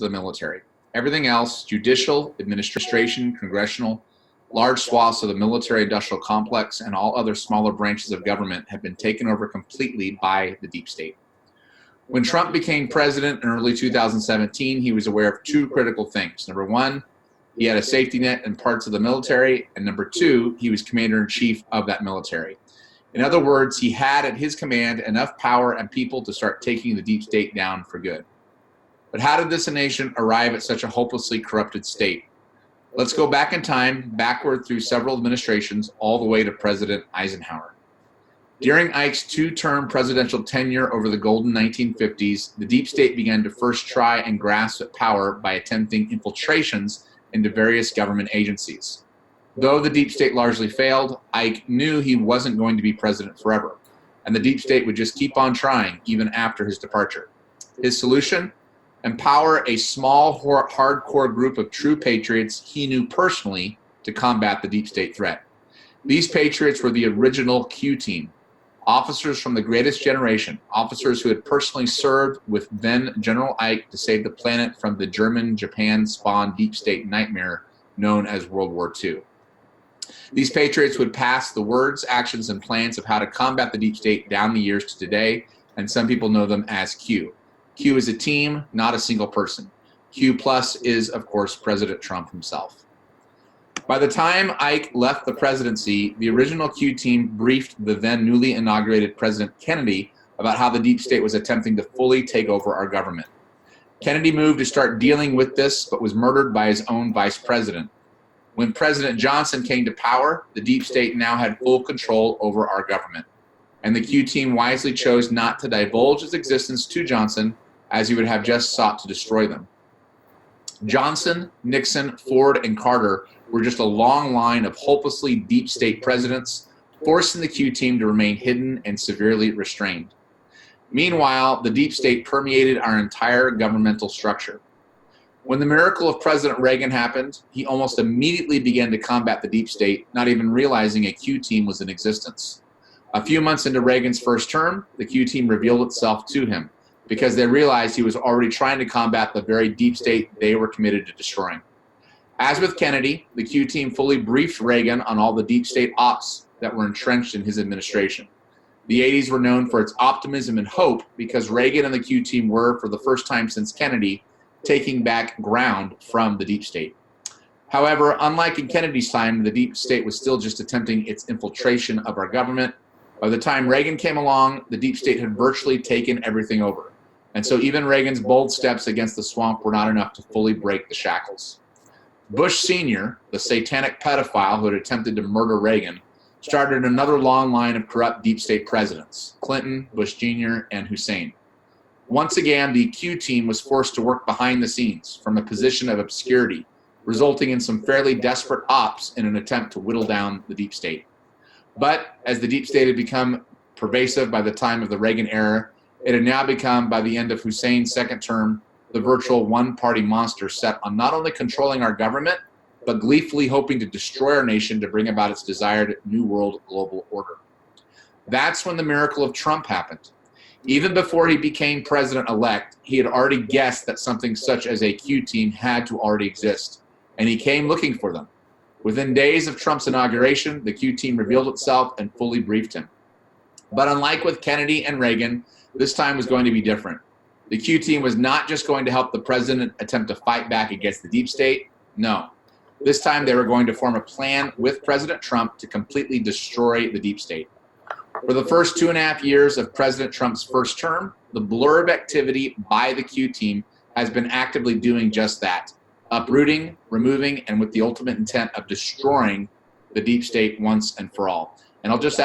the military. Everything else, judicial, administration, congressional, large swaths of the military-industrial complex, and all other smaller branches of government have been taken over completely by the deep state. When Trump became president in early 2017, he was aware of two critical things. Number one, he had a safety net in parts of the military, and number two, he was commander-in-chief of that military. In other words, he had at his command enough power and people to start taking the deep state down for good. But how did this nation arrive at such a hopelessly corrupted state? Let's go back in time, backward through several administrations, all the way to President Eisenhower. During Ike's two-term presidential tenure over the golden 1950s, the deep state began to first try and grasp at power by attempting infiltrations into various government agencies. Though the deep state largely failed, Ike knew he wasn't going to be president forever, and the deep state would just keep on trying even after his departure. His solution? Empower a small, hardcore group of true patriots he knew personally to combat the deep state threat. These patriots were the original Q team, officers from the greatest generation, officers who had personally served with then General Ike to save the planet from the German-Japan-spawned deep state nightmare known as World War II. These patriots would pass the words, actions, and plans of how to combat the deep state down the years to today, and some people know them as Q. Q is a team, not a single person. Q plus is, of course, President Trump himself. By the time Ike left the presidency, the original Q team briefed the then newly inaugurated President Kennedy about how the deep state was attempting to fully take over our government. Kennedy moved to start dealing with this, but was murdered by his own vice president. When President Johnson came to power, the deep state now had full control over our government, and the Q team wisely chose not to divulge its existence to Johnson, as he would have just sought to destroy them. Johnson, Nixon, Ford, and Carter were just a long line of hopelessly deep state presidents, forcing the Q team to remain hidden and severely restrained. Meanwhile, the deep state permeated our entire governmental structure. When the miracle of President Reagan happened, he almost immediately began to combat the deep state, not even realizing a Q team was in existence. A few months into Reagan's first term, the Q team revealed itself to him because they realized he was already trying to combat the very deep state they were committed to destroying. As with Kennedy, the Q team fully briefed Reagan on all the deep state ops that were entrenched in his administration. The 80s were known for its optimism and hope because Reagan and the Q team were, for the first time since Kennedy, taking back ground from the deep state. However, unlike in Kennedy's time, the deep state was still just attempting its infiltration of our government. By the time Reagan came along, the deep state had virtually taken everything over. And so even Reagan's bold steps against the swamp were not enough to fully break the shackles. Bush Sr., the satanic pedophile who had attempted to murder Reagan, started another long line of corrupt deep state presidents: Clinton, Bush Jr., and Hussein. Once again, the Q team was forced to work behind the scenes from a position of obscurity, resulting in some fairly desperate ops in an attempt to whittle down the deep state. But as the deep state had become pervasive by the time of the Reagan era, it had now become, by the end of Hussein's second term, the virtual one-party monster set on not only controlling our government, but gleefully hoping to destroy our nation to bring about its desired New World global order. That's when the miracle of Trump happened. Even before he became president-elect, he had already guessed that something such as a Q team had to already exist, and he came looking for them. Within days of Trump's inauguration, the Q team revealed itself and fully briefed him. But unlike with Kennedy and Reagan, this time was going to be different. The Q team was not just going to help the president attempt to fight back against the deep state. No. This time they were going to form a plan with President Trump to completely destroy the deep state. For the first 2.5 years of President Trump's first term, the blur of activity by the Q team has been actively doing just that: uprooting, removing, and with the ultimate intent of destroying the deep state once and for all. And I'll just